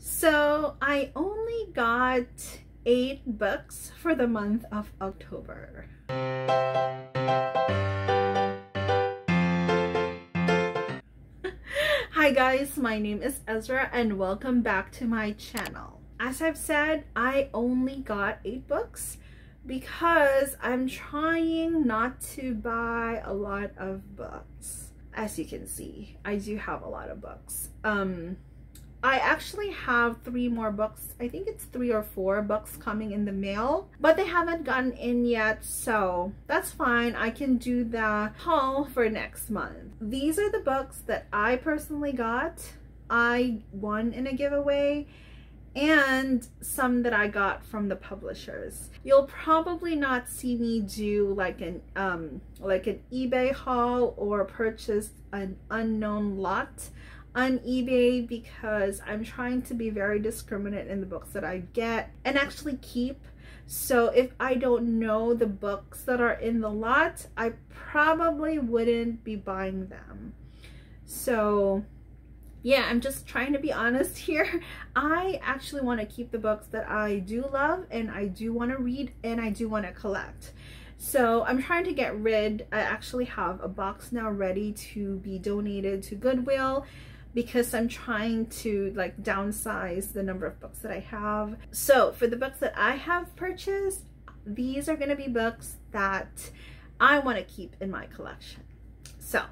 So I only got 8 books for the month of October. Hi guys, my name is Ezra and welcome back to my channel. As I've said, I only got 8 books because I'm trying not to buy a lot of books. As you can see, I do have a lot of books. I actually have 3 more books. I think it's 3 or 4 books coming in the mail, but they haven't gotten in yet, so that's fine. I can do the haul for next month. These are the books that I personally got. I won in a giveaway, and some that I got from the publishers. You'll probably not see me do like an eBay haul or purchase an unknown lot on eBay because I'm trying to be very discriminate in the books that I get and actually keep. So if I don't know the books that are in the lot, I probably wouldn't be buying them. So yeah, I'm just trying to be honest here. I actually want to keep the books that I do love and I do want to read and I do want to collect. So I'm trying to get rid. I actually have a box now ready to be donated to Goodwill because I'm trying to like downsize the number of books that I have. So for the books that I have purchased, these are going to be books that I want to keep in my collection. So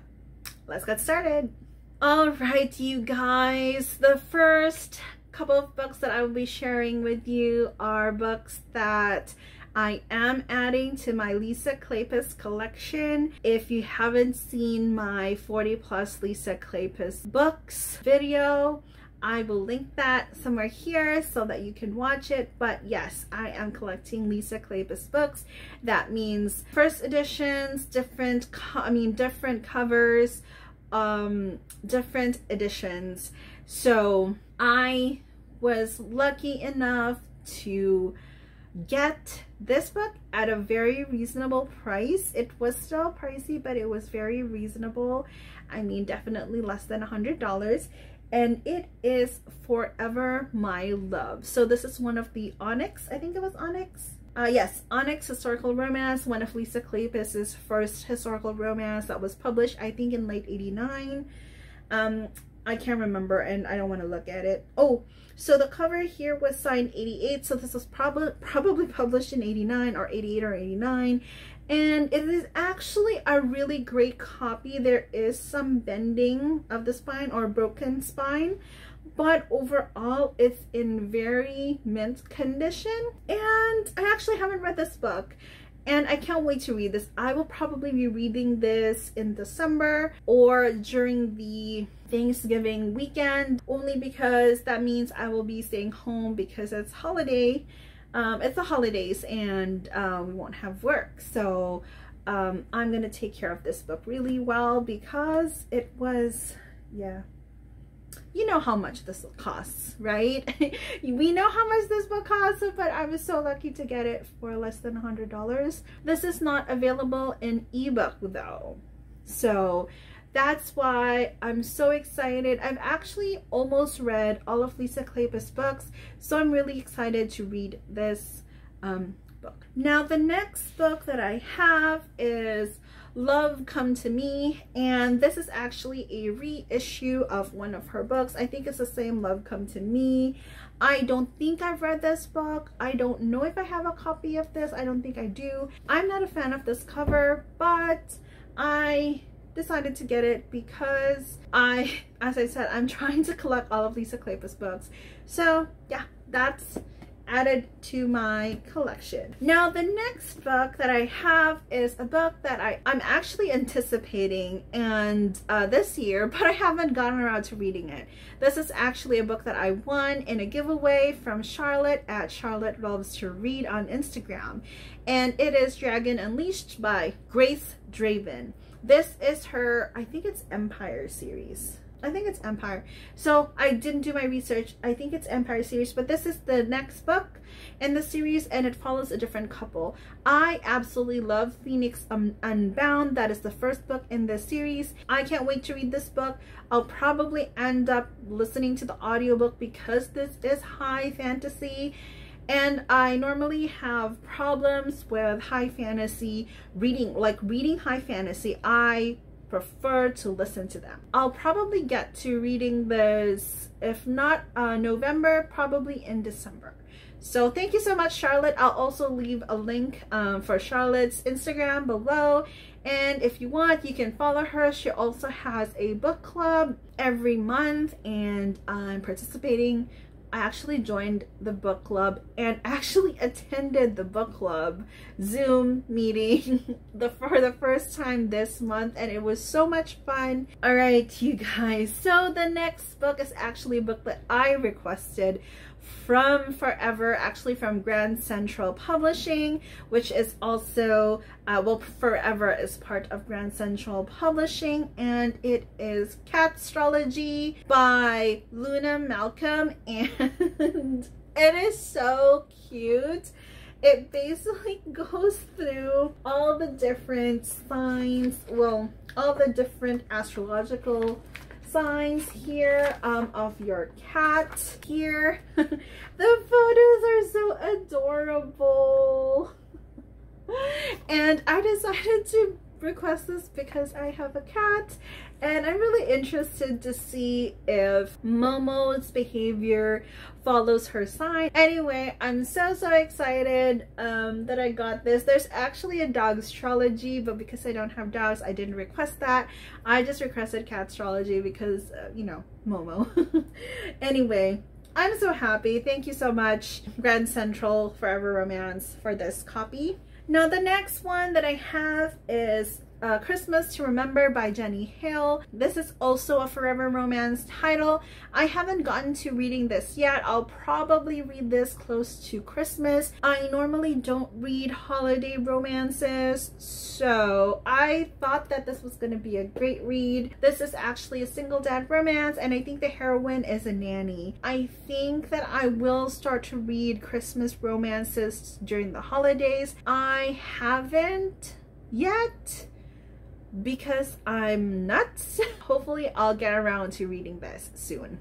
let's get started. All right, you guys, the first couple of books that I will be sharing with you are books that I am adding to my Lisa Kleypas collection. If you haven't seen my 40+ Lisa Kleypas books video, I will link that somewhere here so that you can watch it. But yes, I am collecting Lisa Kleypas books. That means first editions, different covers, different editions. So I was lucky enough to get this book at a very reasonable price. It was still pricey, but it was very reasonable. I mean, definitely less than $100, and it is Forever My Love. So this is one of the Onyx, I think it was Onyx. Yes, Onyx historical romance, one of Lisa Kleypas's first historical romance that was published, I think, in late '89. I can't remember and I don't want to look at it. Oh, so the cover here was signed '88, so this was probably published in '89 or '88 or '89. And it is actually a really great copy. There is some bending of the spine or broken spine, but overall it's in very mint condition. And I actually haven't read this book and I can't wait to read this. I will probably be reading this in December or during the Thanksgiving weekend, only because that means I will be staying home because it's holiday. It's the holidays and we won't have work. So I'm gonna take care of this book really well because it was, yeah, you know how much this costs, right? We know how much this book costs, but I was so lucky to get it for less than $100. This is not available in ebook though, so that's why I'm so excited. I've actually almost read all of Lisa Kleypas' books, so I'm really excited to read this book. Now the next book that I have is Love Come to Me, and this is actually a reissue of one of her books. I think it's the same Love Come to Me. I don't think I've read this book. I don't know if I have a copy of this. I don't think I do. I'm not a fan of this cover, but I decided to get it because as I said, I'm trying to collect all of Lisa Kleypas books. So yeah, that's added to my collection. Now the next book that I have is a book that I'm actually anticipating and this year, but I haven't gotten around to reading it. This is actually a book that I won in a giveaway from Charlotte at Charlotte Loves to Read on Instagram, and it is Dragon Unleashed by Grace Draven. This is her, I think it's Empire series. I think it's Empire. So I didn't do my research. I think it's Empire series, but this is the next book in the series and it follows a different couple. I absolutely love Phoenix Unbound. That is the first book in this series. I can't wait to read this book. I'll probably end up listening to the audiobook because this is high fantasy. And I normally have problems with high fantasy reading, like reading high fantasy. I prefer to listen to them. I'll probably get to reading this, if not November, probably in December. So thank you so much, Charlotte. I'll also leave a link for Charlotte's Instagram below. And if you want, you can follow her. She also has a book club every month and I'm participating. I actually joined the book club and actually attended the book club Zoom meeting for the first time this month, and it was so much fun. All right, you guys, so the next book is actually a book that I requested from forever, actually from Grand Central Publishing, which is also well, Forever is part of Grand Central Publishing, and it is Astrology by Luna Malcolm, and it is so cute. It basically goes through all the different signs, well, all the different astrological signs here of your cat here. The photos are so adorable. And I decided to request this because I have a cat and I'm really interested to see if Momo's behavior follows her sign. Anyway, I'm so excited that I got this. There's actually a dog astrology, but because I don't have dogs, I didn't request that. I just requested cat astrology because you know, Momo. Anyway, I'm so happy. Thank you so much, Grand Central Forever Romance, for this copy. Now the next one that I have is Christmas to Remember by Jenny Hale. This is also a Forever Romance title. I haven't gotten to reading this yet. I'll probably read this close to Christmas. I normally don't read holiday romances, so I thought that this was going to be a great read. This is actually a single dad romance, and I think the heroine is a nanny. I think that I will start to read Christmas romances during the holidays. I haven't yet, because I'm nuts. Hopefully I'll get around to reading this soon.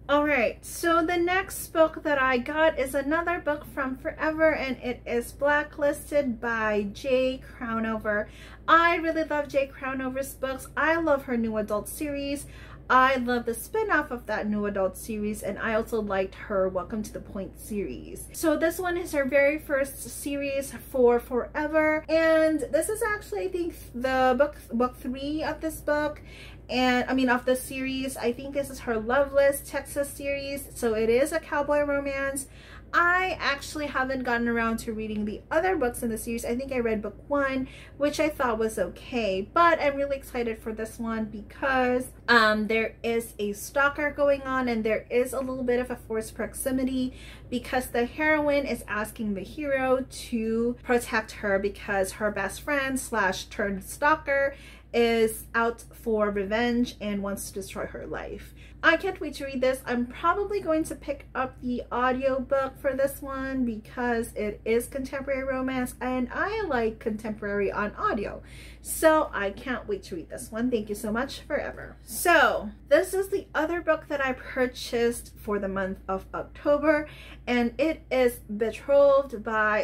Alright, so the next book that I got is another book from Forever, and it is Blacklisted by Jay Crownover. I really love Jay Crownover's books. I love her new adult series. I love the spin-off of that new adult series, and I also liked her Welcome to the Point series. So this one is her very first series for Forever, and this is actually, I think, the book 3 of this book, and I mean of the series. I think this is her Loveless Texas series, so it is a cowboy romance. I actually haven't gotten around to reading the other books in the series. I think I read book 1, which I thought was okay, but I'm really excited for this one because there is a stalker going on, and there is a little bit of a forced proximity because the heroine is asking the hero to protect her because her best friend / turned stalker is out for revenge and wants to destroy her life. I can't wait to read this. I'm probably going to pick up the audiobook for this one because it is contemporary romance and I like contemporary on audio. So I can't wait to read this one. Thank you so much, Forever. So this is the other book that I purchased for the month of October, and it is Betrothed by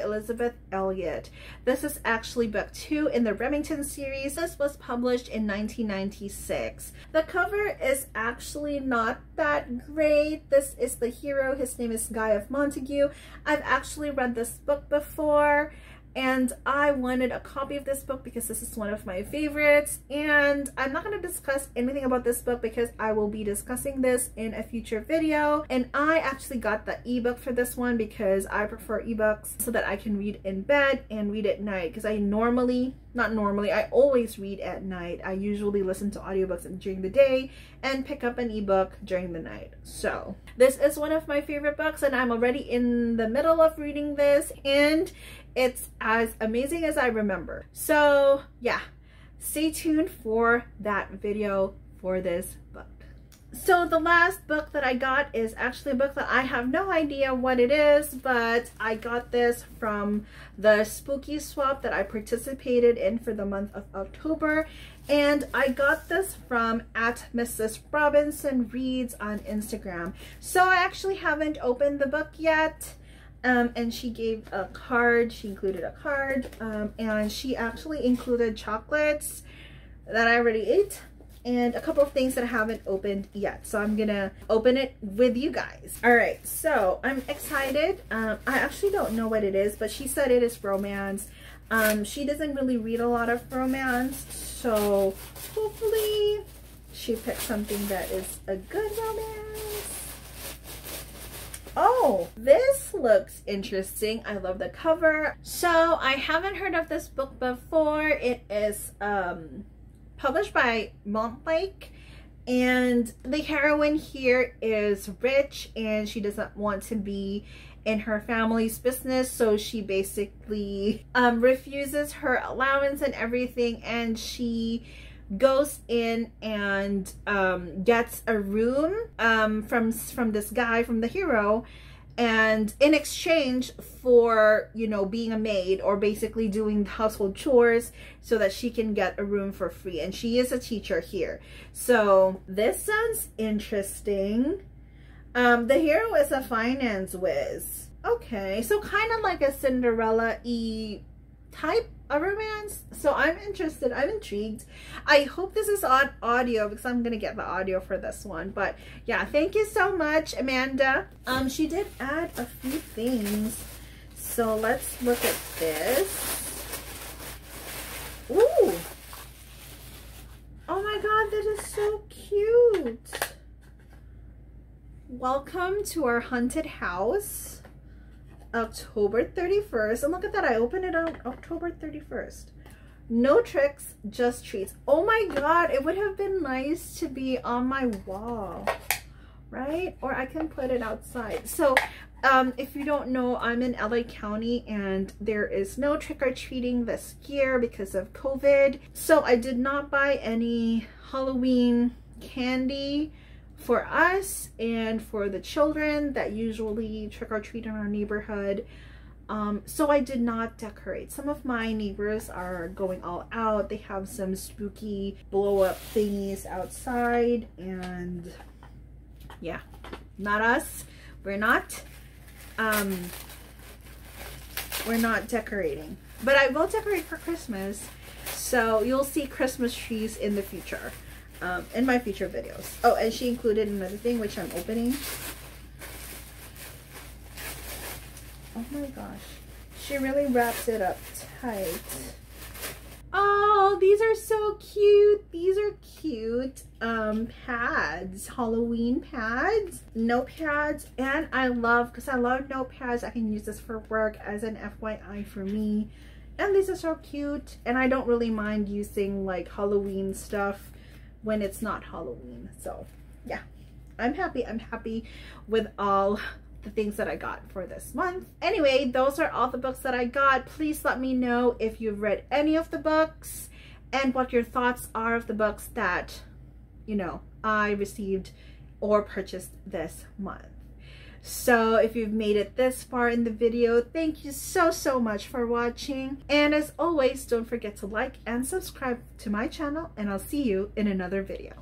Elliott. This is actually book 2 in the Remington series. This was published in 1996. The cover is actually not that great. This is the hero. His name is Guy of Montague. I've actually read this book before, and I wanted a copy of this book because this is one of my favorites, and I'm not going to discuss anything about this book because I will be discussing this in a future video. And I actually got the ebook for this one because I prefer ebooks so that I can read in bed and read at night, because I always read at night. I usually listen to audiobooks during the day and pick up an ebook during the night. So this is one of my favorite books, and I'm already in the middle of reading this, and it's as amazing as I remember. So yeah, stay tuned for that video for this book. So the last book that I got is actually a book that I have no idea what it is, but I got this from the spooky swap that I participated in for the month of October, and I got this from @Mrs. Robinson Reads on Instagram. So I actually haven't opened the book yet, and she gave a card. She included a card, and she actually included chocolates that I already ate and a couple of things that I haven't opened yet. So I'm gonna open it with you guys. All right, so I'm excited. I actually don't know what it is, but she said it is romance. She doesn't really read a lot of romance, so hopefully she picked something that is a good romance. Oh, this looks interesting. I love the cover. So I haven't heard of this book before. It is published by Montlake, and the heroine here is rich and she doesn't want to be in her family's business, so she basically refuses her allowance and everything, and she goes in and gets a room from this guy, from the hero, and in exchange for, you know, being a maid or basically doing household chores so that she can get a room for free. And she is a teacher here. So this sounds interesting. The hero is a finance whiz. Okay, so kind of like a Cinderella-y type of romance. So I'm interested, I'm intrigued. I hope this is on audio because I'm gonna get the audio for this one. But yeah, thank you so much, Amanda. She did add a few things, so let's look at this. Ooh, oh my god, this is so cute. Welcome to our haunted house, October 31st. And look at that, I opened it on October 31st. No tricks, just treats. Oh my god, it would have been nice to be on my wall, right? Or I can put it outside. So if you don't know, I'm in LA County and there is no trick-or-treating this year because of COVID. So I did not buy any Halloween candy for us and for the children that usually trick-or-treat in our neighborhood. So I did not decorate. Some of my neighbors are going all out. They have some spooky blow-up thingies outside, and yeah, not us. We're not decorating, but I will decorate for Christmas, so you'll see Christmas trees in the future, in my future videos. Oh, and she included another thing which I'm opening. Oh my gosh, she really wraps it up tight. Oh, these are so cute. These are cute pads, Halloween pads, notepads. And I love, because I love notepads, I can use this for work as an FYI for me. And these are so cute, and I don't really mind using like Halloween stuff when it's not Halloween. So yeah, I'm happy with all the things that I got for this month. Anyway, those are all the books that I got. Please let me know if you've read any of the books and what your thoughts are of the books that, you know, I received or purchased this month. So if you've made it this far in the video, thank you so much for watching. And as always, don't forget to like and subscribe to my channel, and I'll see you in another video.